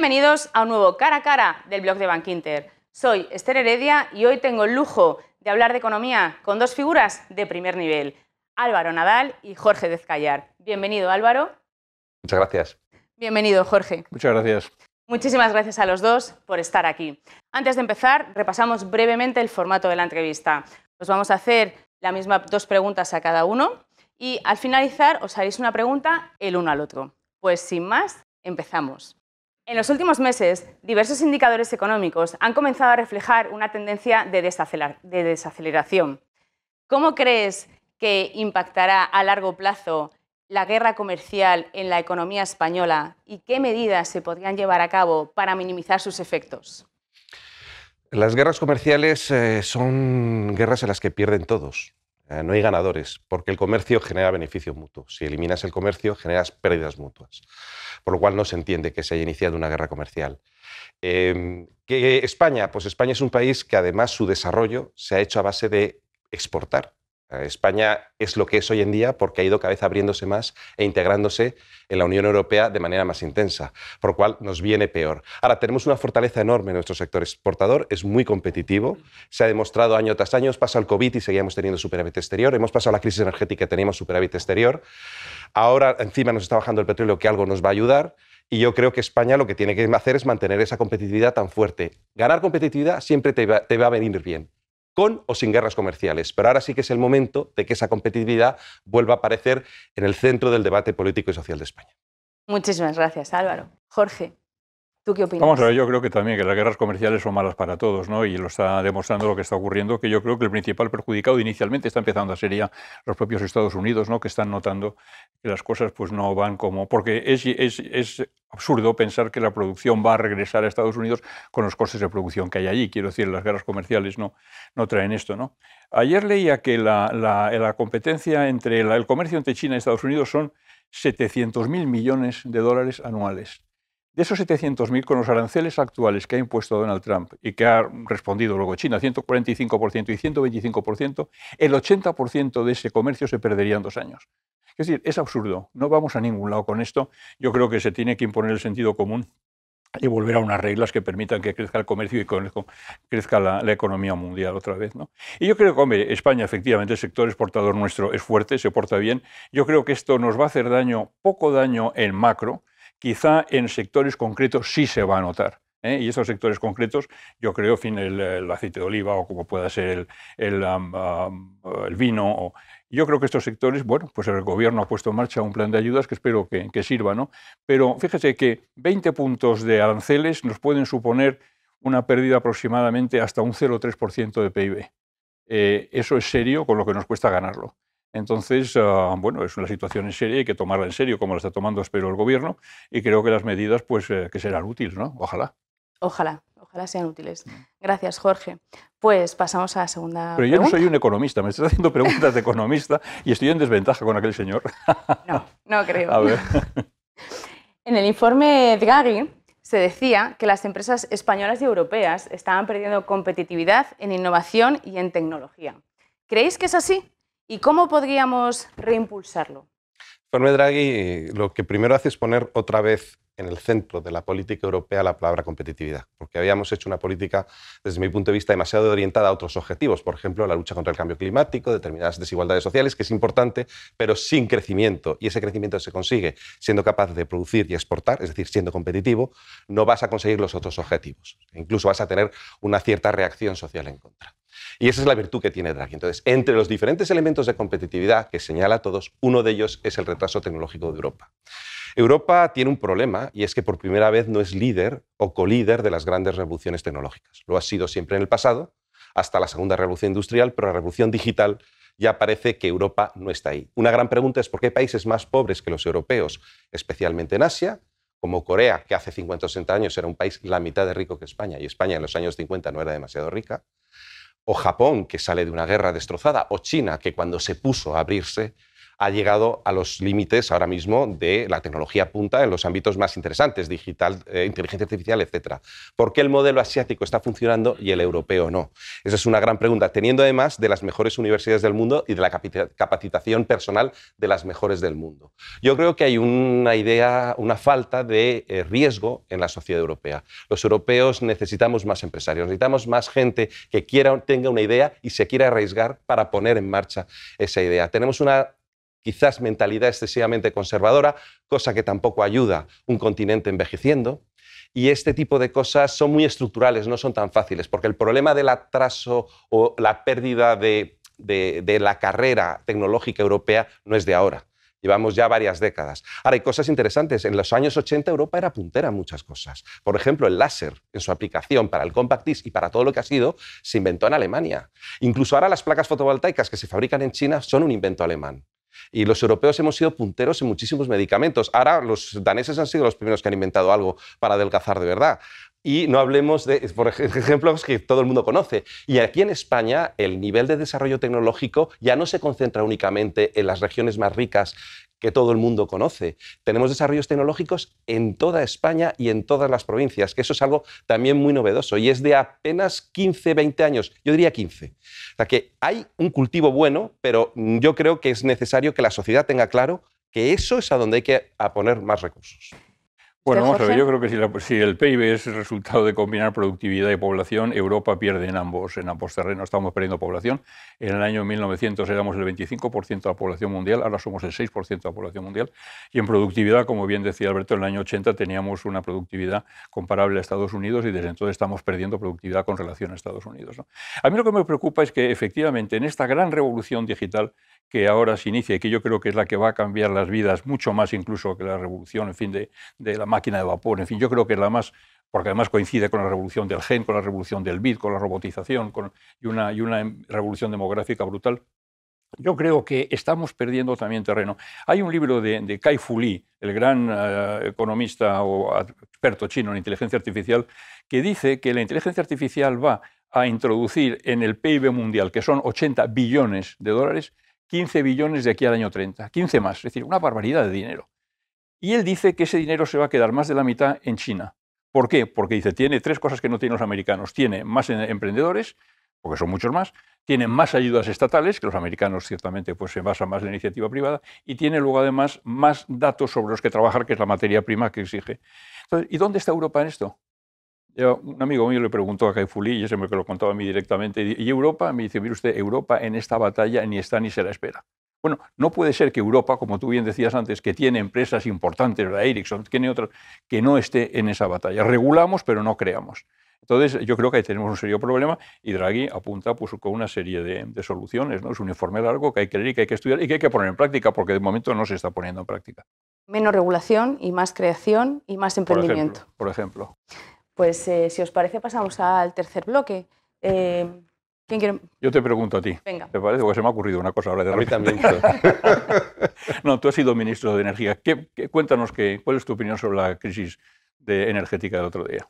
Bienvenidos a un nuevo Cara a Cara del blog de Bankinter. Soy Esther Heredia y hoy tengo el lujo de hablar de economía con dos figuras de primer nivel, Álvaro Nadal y Jorge Dezcayar. Bienvenido, Álvaro. Muchas gracias. Bienvenido, Jorge. Muchas gracias. Muchísimas gracias a los dos por estar aquí. Antes de empezar, repasamos brevemente el formato de la entrevista. Os vamos a hacer la misma dos preguntas a cada uno y al finalizar os haréis una pregunta el uno al otro. Pues sin más, empezamos. En los últimos meses, diversos indicadores económicos han comenzado a reflejar una tendencia de desaceleración. ¿Cómo crees que impactará a largo plazo la guerra comercial en la economía española y qué medidas se podrían llevar a cabo para minimizar sus efectos? Las guerras comerciales son guerras en las que pierden todos. No hay ganadores, porque el comercio genera beneficios mutuos. Si eliminas el comercio, generas pérdidas mutuas. Por lo cual no se entiende que se haya iniciado una guerra comercial. ¿Que España? Pues España es un país que además su desarrollo se ha hecho a base de exportar. España es lo que es hoy en día porque ha ido cada vez abriéndose más e integrándose en la Unión Europea de manera más intensa, por lo cual nos viene peor. Ahora, tenemos una fortaleza enorme en nuestro sector exportador, es muy competitivo, se ha demostrado año tras año, pasa el COVID y seguíamos teniendo superávit exterior, hemos pasado la crisis energética y teníamos superávit exterior, ahora encima nos está bajando el petróleo, que algo nos va a ayudar, y yo creo que España lo que tiene que hacer es mantener esa competitividad tan fuerte. Ganar competitividad siempre te va a venir bien, con o sin guerras comerciales. Pero ahora sí que es el momento de que esa competitividad vuelva a aparecer en el centro del debate político y social de España. Muchísimas gracias, Álvaro. Jorge, ¿tú qué opinas? Vamos a ver, yo creo que también que las guerras comerciales son malas para todos, ¿no? Y lo está demostrando lo que está ocurriendo, que yo creo que el principal perjudicado inicialmente está empezando a ser ya los propios Estados Unidos, ¿no? Que están notando que las cosas pues no van como... Porque es absurdo pensar que la producción va a regresar a Estados Unidos con los costes de producción que hay allí. Quiero decir, las guerras comerciales no traen esto, ¿no? Ayer leía que la competencia entre el comercio entre China y Estados Unidos son 700.000 millones de dólares anuales. De esos 700.000, con los aranceles actuales que ha impuesto Donald Trump y que ha respondido luego China, 145% y 125%, el 80% de ese comercio se perdería en 2 años. Es decir, es absurdo, no vamos a ningún lado con esto. Yo creo que se tiene que imponer el sentido común y volver a unas reglas que permitan que crezca el comercio y crezca la economía mundial otra vez, ¿no? Y yo creo que, hombre, España, efectivamente, el sector exportador nuestro es fuerte, se porta bien. Yo creo que esto nos va a hacer daño, poco daño en macro, quizá en sectores concretos sí se va a notar. Y esos sectores concretos, yo creo, en fin, el aceite de oliva o como pueda ser el vino. Yo creo que estos sectores, bueno, pues el gobierno ha puesto en marcha un plan de ayudas que espero que sirva, ¿no? Pero fíjese que 20 puntos de aranceles nos pueden suponer una pérdida aproximadamente hasta un 0,3% de PIB. Eso es serio con lo que nos cuesta ganarlo. Entonces, bueno, es una situación en serio, hay que tomarla en serio, como la está tomando, espero, el gobierno, y creo que las medidas, pues, que serán útiles, ¿no? Ojalá. Ojalá sean útiles. Gracias, Jorge. Pues pasamos a la segunda pregunta. Yo no soy un economista, me estás haciendo preguntas de economista y estoy en desventaja con aquel señor. No creo. A ver. En el informe Draghi se decía que las empresas españolas y europeas estaban perdiendo competitividad en innovación y en tecnología. ¿Creéis que es así? ¿Y cómo podríamos reimpulsarlo? El informe Draghi lo que primero hace es poner otra vez en el centro de la política europea la palabra competitividad, porque habíamos hecho una política, desde mi punto de vista, demasiado orientada a otros objetivos, por ejemplo, la lucha contra el cambio climático, determinadas desigualdades sociales, que es importante, pero sin crecimiento, y ese crecimiento se consigue siendo capaz de producir y exportar, es decir, siendo competitivo, no vas a conseguir los otros objetivos, incluso vas a tener una cierta reacción social en contra. Y esa es la virtud que tiene Draghi. Entonces, entre los diferentes elementos de competitividad que señala a todos, uno de ellos es el retraso tecnológico de Europa. Europa tiene un problema y es que por primera vez no es líder o colíder de las grandes revoluciones tecnológicas. Lo ha sido siempre en el pasado, hasta la segunda revolución industrial, pero la revolución digital ya parece que Europa no está ahí. Una gran pregunta es por qué países más pobres que los europeos, especialmente en Asia, como Corea, que hace 50 o 60 años era un país la mitad de rico que España, y España en los años 50 no era demasiado rica, o Japón, que sale de una guerra destrozada, o China, que cuando se puso a abrirse ha llegado a los límites ahora mismo de la tecnología punta en los ámbitos más interesantes, digital, inteligencia artificial, etc. ¿Por qué el modelo asiático está funcionando y el europeo no? Esa es una gran pregunta, teniendo además de las mejores universidades del mundo y de la capacitación personal de las mejores del mundo. Yo creo que hay una falta de riesgo en la sociedad europea. Los europeos necesitamos más empresarios, necesitamos más gente que tenga una idea y se quiera arriesgar para poner en marcha esa idea. Tenemos una quizás mentalidad excesivamente conservadora, cosa que tampoco ayuda un continente envejeciendo. Y este tipo de cosas son muy estructurales, no son tan fáciles, porque el problema del atraso o la pérdida de la carrera tecnológica europea no es de ahora. Llevamos ya varias décadas. Ahora, hay cosas interesantes. En los años 80 Europa era puntera en muchas cosas. Por ejemplo, el láser, en su aplicación para el compact disc y para todo lo que ha sido, se inventó en Alemania. Incluso ahora las placas fotovoltaicas que se fabrican en China son un invento alemán. Y los europeos hemos sido punteros en muchísimos medicamentos. Ahora los daneses han sido los primeros que han inventado algo para adelgazar de verdad. Y no hablemos de, por ejemplos que todo el mundo conoce. Y aquí en España el nivel de desarrollo tecnológico ya no se concentra únicamente en las regiones más ricas que todo el mundo conoce. Tenemos desarrollos tecnológicos en toda España y en todas las provincias, que eso es algo también muy novedoso y es de apenas 15, 20 años, yo diría 15. O sea que hay un cultivo bueno, pero yo creo que es necesario que la sociedad tenga claro que eso es a donde hay que poner más recursos. Bueno, vamos a ver, yo creo que si el PIB es el resultado de combinar productividad y población, Europa pierde en ambos terrenos. Estamos perdiendo población. En el año 1900 éramos el 25% de la población mundial, ahora somos el 6% de la población mundial. Y en productividad, como bien decía Alberto, en el año 80 teníamos una productividad comparable a Estados Unidos y desde entonces estamos perdiendo productividad con relación a Estados Unidos, ¿no? A mí lo que me preocupa es que efectivamente en esta gran revolución digital que ahora se inicia y que yo creo que es la que va a cambiar las vidas mucho más incluso que la revolución, en fin, de la máquina de vapor, en fin, yo creo que es la más, porque además coincide con la revolución del gen, con la revolución del bit, con la robotización y una revolución demográfica brutal. Yo creo que estamos perdiendo también terreno. Hay un libro de Kai-Fu Lee, el gran economista o experto chino en inteligencia artificial, que dice que la inteligencia artificial va a introducir en el PIB mundial, que son 80 billones de dólares, 15 billones de aquí al año 30, 15 más, es decir, una barbaridad de dinero. Y él dice que ese dinero se va a quedar más de la mitad en China. ¿Por qué? Porque dice, tiene tres cosas que no tienen los americanos. Tiene más emprendedores, porque son muchos más, tiene más ayudas estatales, que los americanos ciertamente pues, se basan más en la iniciativa privada, y tiene luego además más datos sobre los que trabajar, que es la materia prima que exige. Entonces, ¿y dónde está Europa en esto? Un amigo mío le preguntó a Kai-Fu Lee, y ese me lo contaba a mí directamente, ¿y Europa? Me dice, mire usted, Europa en esta batalla ni está ni se la espera. Bueno, no puede ser que Europa, como tú bien decías antes, que tiene empresas importantes, la Ericsson, tiene otras, que no esté en esa batalla. Regulamos, pero no creamos. Entonces, yo creo que ahí tenemos un serio problema y Draghi apunta pues, con una serie de soluciones, ¿no? Es un informe largo que hay que leer y que hay que estudiar y que hay que poner en práctica, porque de momento no se está poniendo en práctica. Menos regulación y más creación y más emprendimiento. Por ejemplo. Pues si os parece pasamos al tercer bloque. ¿Quién quiere? Yo te pregunto a ti. Venga. ¿Te parece? Porque se me ha ocurrido una cosa ahora de repente. A mí también. No, tú has sido ministro de Energía. Cuéntanos cuál es tu opinión sobre la crisis energética del otro día.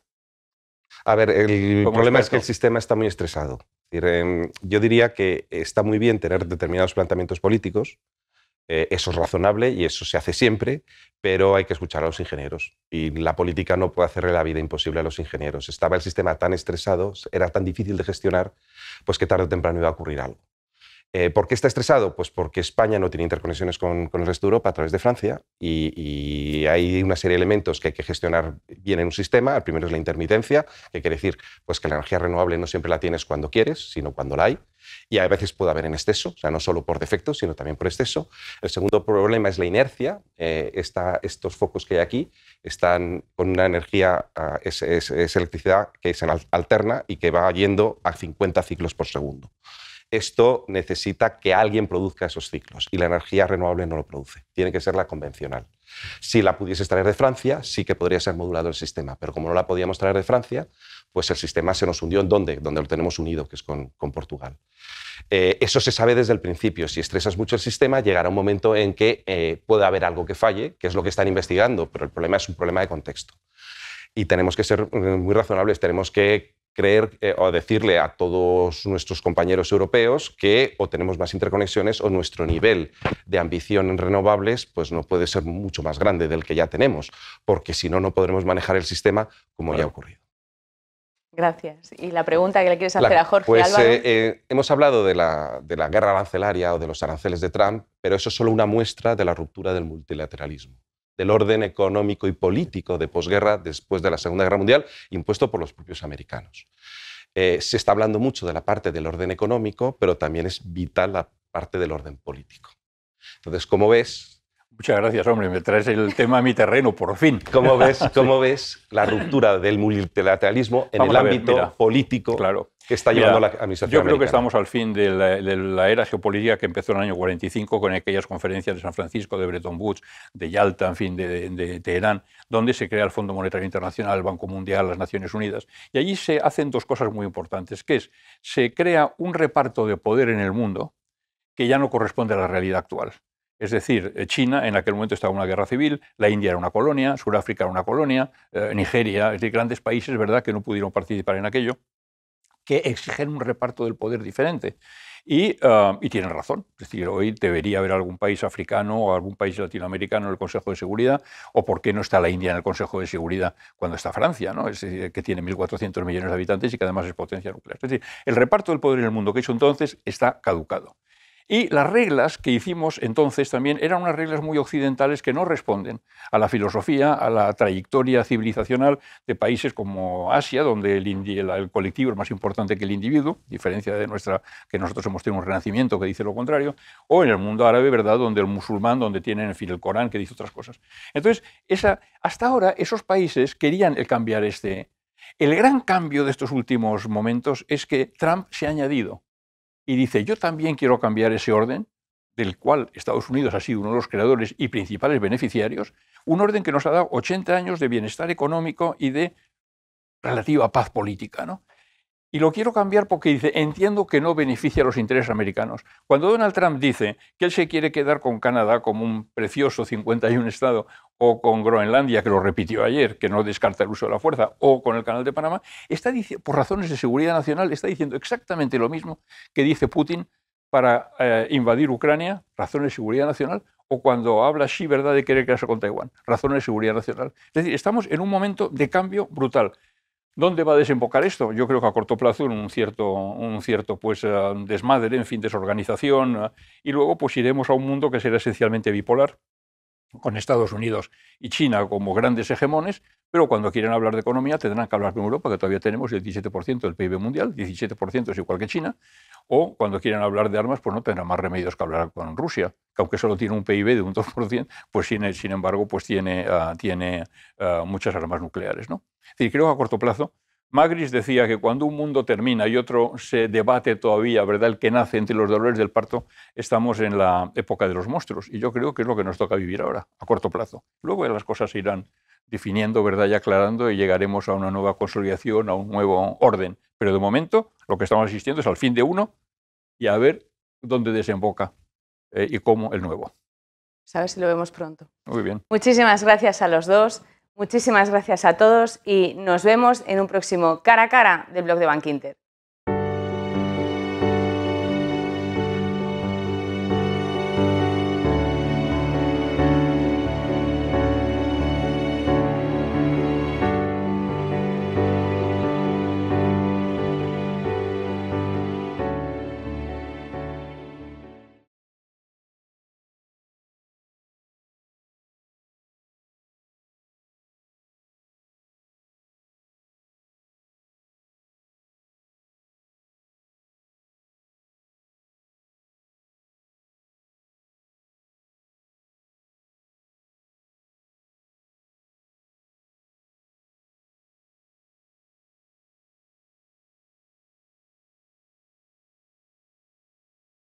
A ver, el problema es que el sistema está muy estresado. Yo diría que está muy bien tener determinados planteamientos políticos, eso es razonable y eso se hace siempre, pero hay que escuchar a los ingenieros. Y la política no puede hacerle la vida imposible a los ingenieros. Estaba el sistema tan estresado, era tan difícil de gestionar, pues que tarde o temprano iba a ocurrir algo. ¿Por qué está estresado? Pues porque España no tiene interconexiones con el resto de Europa a través de Francia y hay una serie de elementos que hay que gestionar bien en un sistema. El primero es la intermitencia, que quiere decir pues, que la energía renovable no siempre la tienes cuando quieres, sino cuando la hay. Y a veces puede haber en exceso, o sea, no solo por defecto, sino también por exceso. El segundo problema es la inercia. Estos focos que hay aquí están con una energía, es electricidad que es alterna y que va yendo a 50 ciclos por segundo. Esto necesita que alguien produzca esos ciclos y la energía renovable no lo produce. Tiene que ser la convencional. Si la pudiese traer de Francia, sí que podría ser modulado el sistema, pero como no la podíamos traer de Francia, pues el sistema se nos hundió. ¿En dónde? Donde lo tenemos unido, que es con Portugal. Eso se sabe desde el principio. Si estresas mucho el sistema, llegará un momento en que puede haber algo que falle, que es lo que están investigando, pero el problema es un problema de contexto. Y tenemos que ser muy razonables, tenemos que creer o decirle a todos nuestros compañeros europeos que o tenemos más interconexiones o nuestro nivel de ambición en renovables pues no puede ser mucho más grande del que ya tenemos, porque si no, no podremos manejar el sistema como ya ha ocurrido. Gracias. Y la pregunta que le quieres hacer a Jorge pues, Álvaro. Hemos hablado de la guerra arancelaria o de los aranceles de Trump, pero eso es solo una muestra de la ruptura del multilateralismo, del orden económico y político de posguerra después de la Segunda Guerra Mundial, impuesto por los propios americanos. Se está hablando mucho de la parte del orden económico, pero también es vital la parte del orden político. Entonces, como ves... Muchas gracias, hombre, me traes el tema a mi terreno, por fin. ¿Cómo ves la ruptura del multilateralismo en el ámbito político que está llevando la administración Yo creo que americana? estamos al fin de la era geopolítica que empezó en el año 45 con aquellas conferencias de San Francisco, de Bretton Woods, de Yalta, en fin, de Teherán, donde se crea el Fondo Monetario Internacional, el Banco Mundial, las Naciones Unidas. Y allí se hacen dos cosas muy importantes, que es, se crea un reparto de poder en el mundo que ya no corresponde a la realidad actual. Es decir, China en aquel momento estaba en una guerra civil, la India era una colonia, Sudáfrica era una colonia, Nigeria, es decir, grandes países, ¿verdad?, que no pudieron participar en aquello, que exigen un reparto del poder diferente. Y tienen razón. Es decir, hoy debería haber algún país africano o algún país latinoamericano en el Consejo de Seguridad, o por qué no está la India en el Consejo de Seguridad cuando está Francia, ¿no? Es decir, que tiene 1.400 millones de habitantes y que además es potencia nuclear. Es decir, el reparto del poder en el mundo que hizo entonces está caducado. Y las reglas que hicimos entonces también eran unas reglas muy occidentales que no responden a la filosofía, a la trayectoria civilizacional de países como Asia, donde el colectivo es más importante que el individuo, diferencia de nuestra, que nosotros hemos tenido un renacimiento que dice lo contrario, o en el mundo árabe, ¿verdad?, donde el musulmán, donde tienen, en fin, el Corán que dice otras cosas. Entonces, hasta ahora esos países querían cambiar El gran cambio de estos últimos momentos es que Trump se ha añadido y dice, yo también quiero cambiar ese orden, del cual Estados Unidos ha sido uno de los creadores y principales beneficiarios, un orden que nos ha dado 80 años de bienestar económico y de relativa paz política, ¿no? Y lo quiero cambiar porque dice, entiendo que no beneficia a los intereses americanos. Cuando Donald Trump dice que él se quiere quedar con Canadá como un precioso 51 estado, o con Groenlandia, que lo repitió ayer, que no descarta el uso de la fuerza, o con el Canal de Panamá, está diciendo, por razones de seguridad nacional, está diciendo exactamente lo mismo que dice Putin para invadir Ucrania, razones de seguridad nacional, o cuando habla Xi, ¿verdad?, de querer quedarse con Taiwán, razones de seguridad nacional. Es decir, estamos en un momento de cambio brutal. ¿Dónde va a desembocar esto? Yo creo que a corto plazo en un cierto pues, desmadre, en fin, desorganización, y luego pues iremos a un mundo que será esencialmente bipolar, con Estados Unidos y China como grandes hegemones, pero cuando quieren hablar de economía tendrán que hablar con Europa, que todavía tenemos el 17% del PIB mundial, 17% es igual que China, o cuando quieren hablar de armas, pues no tendrán más remedios que hablar con Rusia, que aunque solo tiene un PIB de un 2%, pues sin embargo pues tiene muchas armas nucleares, ¿no? Es decir, creo que a corto plazo, Magris decía que cuando un mundo termina y otro se debate todavía, ¿verdad?, el que nace entre los dolores del parto, estamos en la época de los monstruos. Y yo creo que es lo que nos toca vivir ahora, a corto plazo. Luego las cosas se irán definiendo, ¿verdad?, y aclarando, y llegaremos a una nueva consolidación, a un nuevo orden. Pero de momento lo que estamos asistiendo es al fin de uno y a ver dónde desemboca y cómo el nuevo. A ver si lo vemos pronto. Muy bien. Muchísimas gracias a los dos. Muchísimas gracias a todos y nos vemos en un próximo Cara a Cara del blog de Bankinter.